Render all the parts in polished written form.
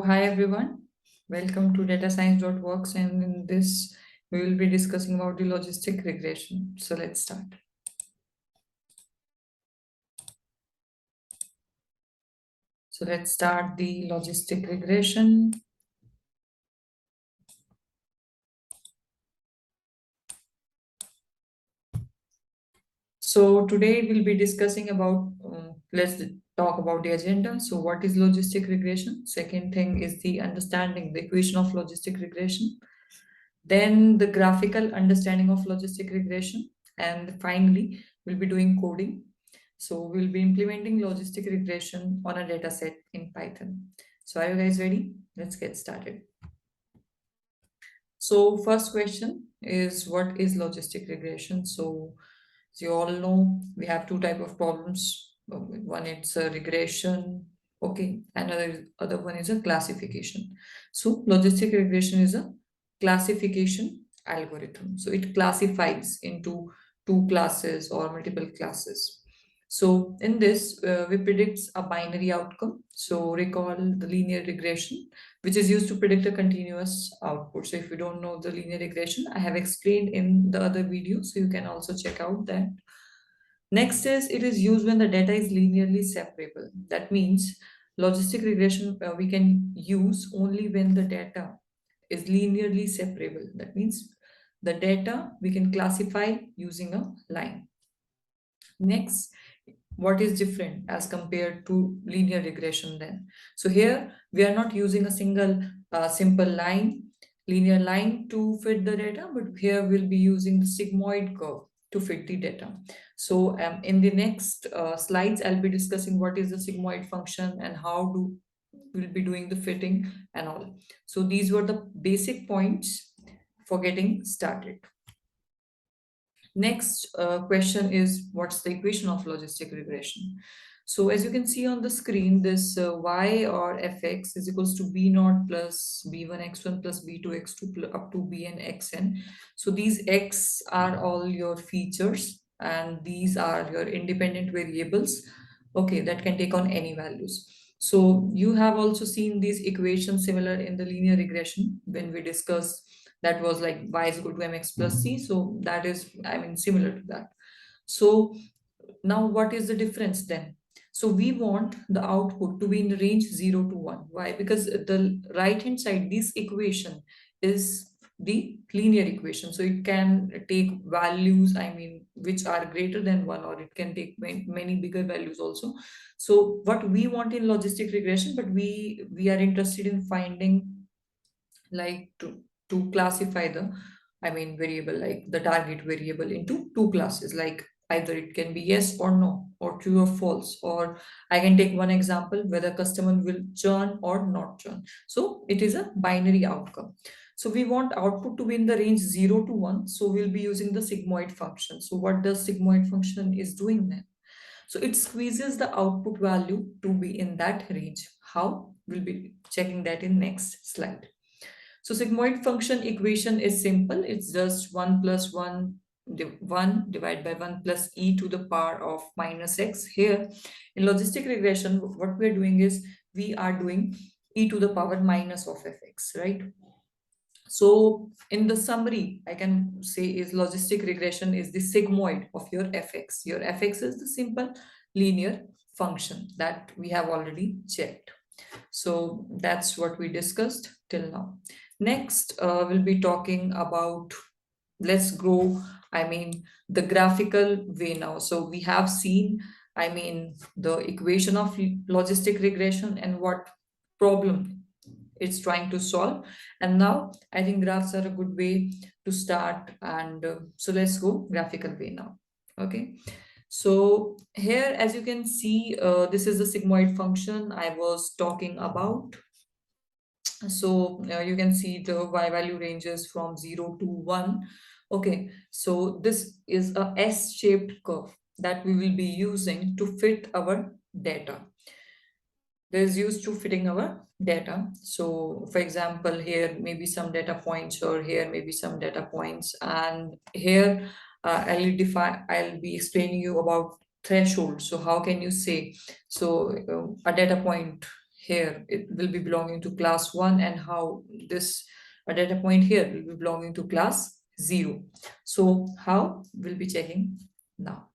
Hi everyone. Welcome to datascience.works, and in this we will be discussing about the logistic regression. So let's start. So let's start the logistic regression. So today we'll be discussing about, let's talk about the agenda. So what is logistic regression? Second thing is the understanding the equation of logistic regression. Then the graphical understanding of logistic regression. And finally, we'll be doing coding. So we'll be implementing logistic regression on a data set in Python. So are you guys ready? Let's get started. So first question is, what is logistic regression? So as you all know, we have two type of problems. One is a regression, okay, another other one is a classification. So logistic regression is a classification algorithm. So it classifies into two classes or multiple classes. So in this, we predict a binary outcome. So recall the linear regression, which is used to predict a continuous output. So if you don't know the linear regression, I have explained in the other video, so you can also check out that. Next is, it is used when the data is linearly separable. That means logistic regression we can use only when the data is linearly separable. That means the data we can classify using a line. Next, what is different as compared to linear regression then? So here we are not using a single simple linear line to fit the data, but here we'll be using the sigmoid curve to fit the data. So in the next slides, I'll be discussing what is the sigmoid function and how do we'll be doing the fitting and all. So these were the basic points for getting started. Next question is, what's the equation of logistic regression? So as you can see on the screen, this y or fx is equals to b naught plus b1 x1 plus b2 x2 up to bn xn. So these x are all your features and these are your independent variables, okay, that can take on any values. So you have also seen these equations similar in the linear regression when we discussed, that was like y is equal to mx plus c. So that is, I mean, similar to that. So now what is the difference then? So we want the output to be in the range 0 to 1. Why? Because the right hand side, this equation is the linear equation. So it can take values, I mean, which are greater than 1, or it can take many bigger values also. So what we want in logistic regression, but we are interested in finding, like, to classify the, I mean, variable, like the target variable, into two classes, like either it can be yes or no, or true or false, or I can take one example whether customer will churn or not churn. So it is a binary outcome. So we want output to be in the range 0 to 1, so we'll be using the sigmoid function. So what does sigmoid function is doing then? So it squeezes the output value to be in that range. How? We'll be checking that in next slide. So sigmoid function equation is simple. It's just 1 plus 1, 1 divided by 1 plus e to the power of minus x. Here in logistic regression, what we're doing is we are doing e to the power minus of fx, right? So in the summary, I can say is logistic regression is the sigmoid of your fx. Your fx is the simple linear function that we have already checked. So that's what we discussed till now. Next, we'll be talking about, let's grow, I mean, the graphical way now. So we have seen, I mean, the equation of logistic regression and what problem it's trying to solve. And now I think graphs are a good way to start. And so let's go graphical way now. Okay. So here, as you can see, this is the sigmoid function I was talking about. So you can see the y value ranges from 0 to 1. Okay, so this is a S-shaped curve that we will be using to fit our data. This is used to fitting our data. So for example, here maybe some data points, or here maybe some data points, and here I'll be explaining you about threshold. So how can you say, so a data point here it will be belonging to class 1, and how this a data point here will be belonging to class 0. So how we'll be checking now.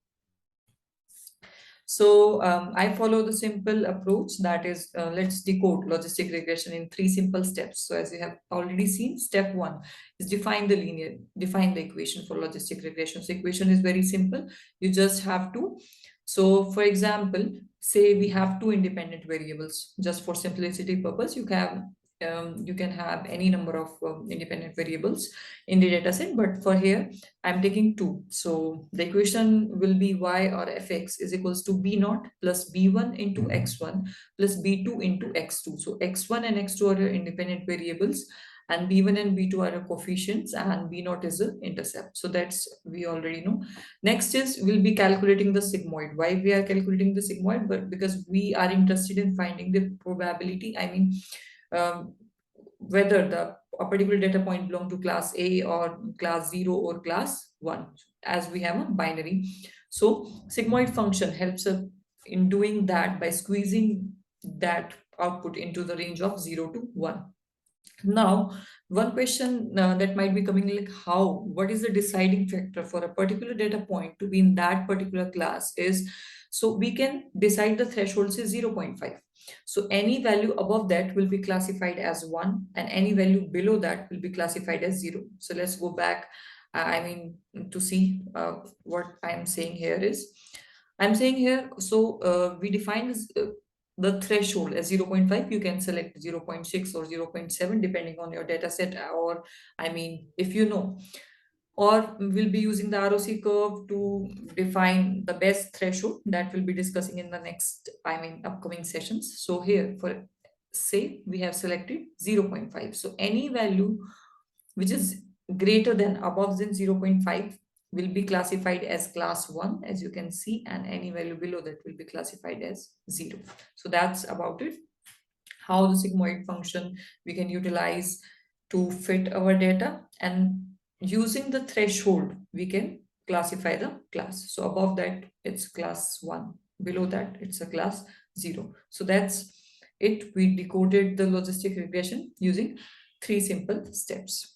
So I follow the simple approach, that is, let's decode logistic regression in 3 simple steps. So as you have already seen, step 1 is define the equation for logistic regression. So equation is very simple. You just have to, so for example, say we have 2 independent variables. Just for simplicity purpose, you can have any number of independent variables in the data set, but for here I'm taking 2. So the equation will be y or fx is equals to b naught plus b1 into x1 plus b2 into x2. So x1 and x2 are independent variables, and b1 and b2 are coefficients, and b naught is the intercept. So that's we already know. Next is we'll be calculating the sigmoid. Why we are calculating the sigmoid? But because we are interested in finding the probability, I mean, um, whether a particular data point belong to class A or class 0 or class 1, as we have a binary. So sigmoid function helps us in doing that by squeezing that output into the range of 0 to 1. Now, one question that might be coming, like what is the deciding factor for a particular data point to be in that particular class is, so we can decide the threshold is 0.5. So any value above that will be classified as 1, and any value below that will be classified as 0. So let's go back, I mean, to see what I'm saying here is, I'm saying here, so we define this, the threshold as 0.5. You can select 0.6 or 0.7 depending on your data set, or I mean, if you know, or we'll be using the ROC curve to define the best threshold that we'll be discussing in the next, I mean, upcoming sessions. So here, for say, we have selected 0.5. So any value which is greater than above than 0.5 will be classified as class 1, as you can see, and any value below that will be classified as 0. So that's about it. How the sigmoid function we can utilize to fit our data, and using the threshold we can classify the class. So above that it's class 1, below that it's a class 0. So that's it. We decoded the logistic regression using 3 simple steps.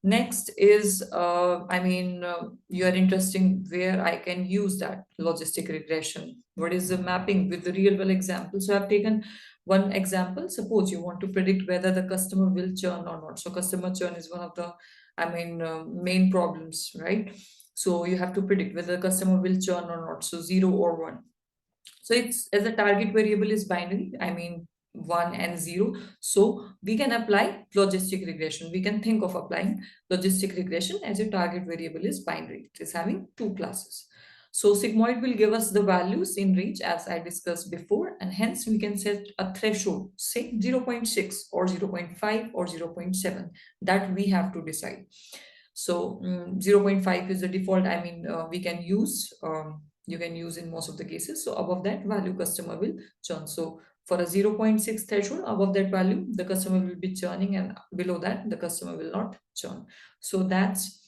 Next is, you are interesting where I can use that logistic regression. What is the mapping with the real world example? So I've taken one example. Suppose you want to predict whether the customer will churn or not. So customer churn is one of the, main problems, right? So you have to predict whether the customer will churn or not. So 0 or 1. So it's, as a target variable is binary, 1 and 0. So we can apply logistic regression. We can think of applying logistic regression as your target variable is binary. It is having 2 classes. So sigmoid will give us the values in range as I discussed before, and hence we can set a threshold, say 0.6 or 0.5 or 0.7, that we have to decide. So 0.5 is the default, we can use, you can use in most of the cases. So above that value customer will churn. So for a 0.6 threshold, above that value the customer will be churning, and below that the customer will not churn. So that's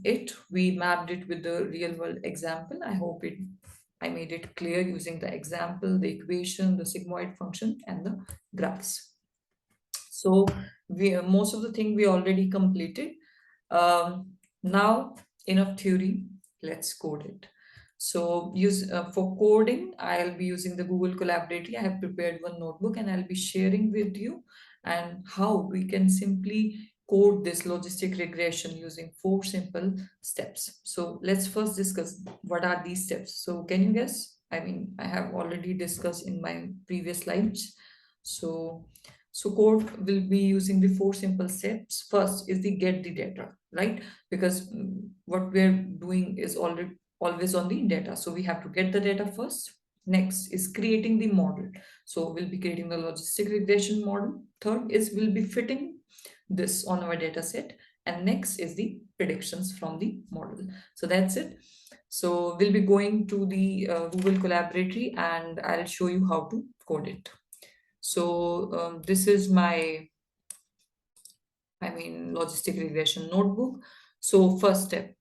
it. We mapped it with the real world example. I made it clear using the example, the equation, the sigmoid function, and the graphs. So we most of the thing we already completed. Now, enough theory, let's code it. So use for coding, I'll be using the Google Collaboratory. I have prepared one notebook and I'll be sharing with you and how we can simply code this logistic regression using 4 simple steps. So let's first discuss what are these steps. So can you guess? I have already discussed in my previous slides. So code will be using the 4 simple steps. First is the get the data, right? Because what we're doing is already always on the data. So we have to get the data first. Next is creating the model. So we'll be creating the logistic regression model. Third is we'll be fitting this on our data set. And next is the predictions from the model. So that's it. So we'll be going to the Google Collaboratory and I'll show you how to code it. So this is my, logistic regression notebook. So first step,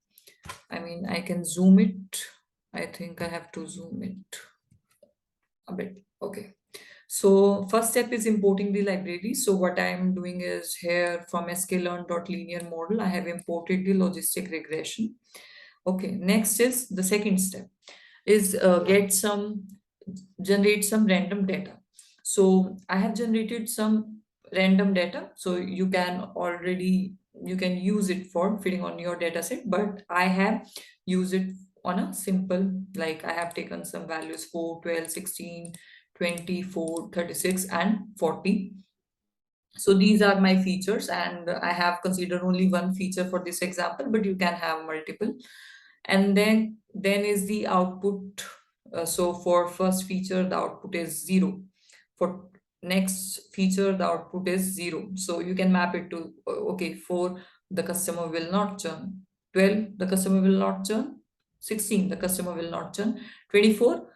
I can zoom it. I think I have to zoom it a bit. Okay. So first step is importing the library. So what I am doing is here from sklearn.linear model, I have imported the logistic regression. Okay, next is the second step is generate some random data. So I have generated some random data. So you can use it for fitting on your data set, but I have used it on a simple, like I have taken some values 4, 12, 16, 24, 36, and 40. So these are my features, and I have considered only one feature for this example, but you can have multiple. And then is the output. So for first feature the output is 0, for next feature the output is 0. So you can map it to okay, 4 the customer will not churn, 12 the customer will not churn, 16 the customer will not churn, 24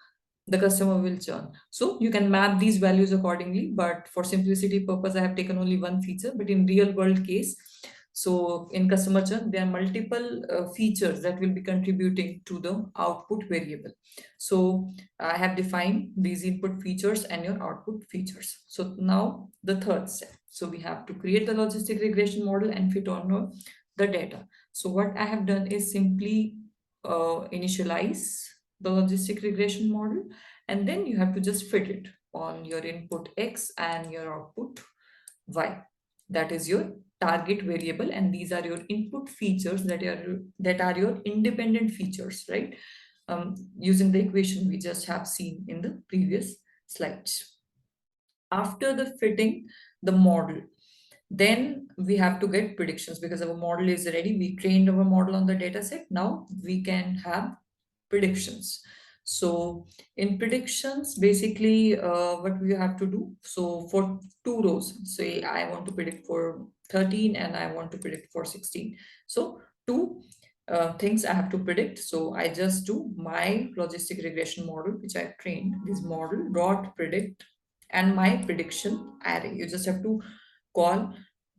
the customer will churn. So you can map these values accordingly, but for simplicity purpose, I have taken only one feature. But in real world case, so in customer churn, there are multiple features that will be contributing to the output variable. So I have defined these input features and your output features. So now the third step. So we have to create the logistic regression model and fit on the data. So what I have done is simply initialize the logistic regression model, and then you have to just fit it on your input x and your output y. That is your target variable, and these are your input features that are your independent features, right? Using the equation we just have seen in the previous slides. After the fitting the model, then we have to get predictions because our model is ready. We trained our model on the data set. Now we can have predictions. So in predictions, basically what we have to do, so for two rows, say I want to predict for 13 and I want to predict for 16. So two things I have to predict. So I just do my logistic regression model, which I trained, this model dot predict and my prediction array. You just have to call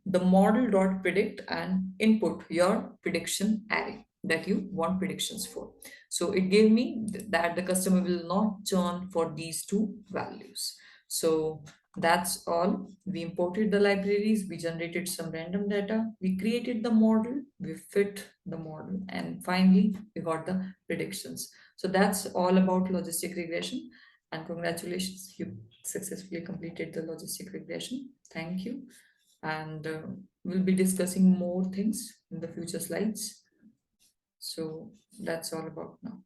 the model dot predict and input your prediction array that you want predictions for. So it gave me that the customer will not churn for these two values. So that's all. We imported the libraries, we generated some random data, we created the model, we fit the model, and finally we got the predictions. So that's all about logistic regression. And congratulations, you successfully completed the logistic regression. Thank you. And we'll be discussing more things in the future slides. So that's all about now.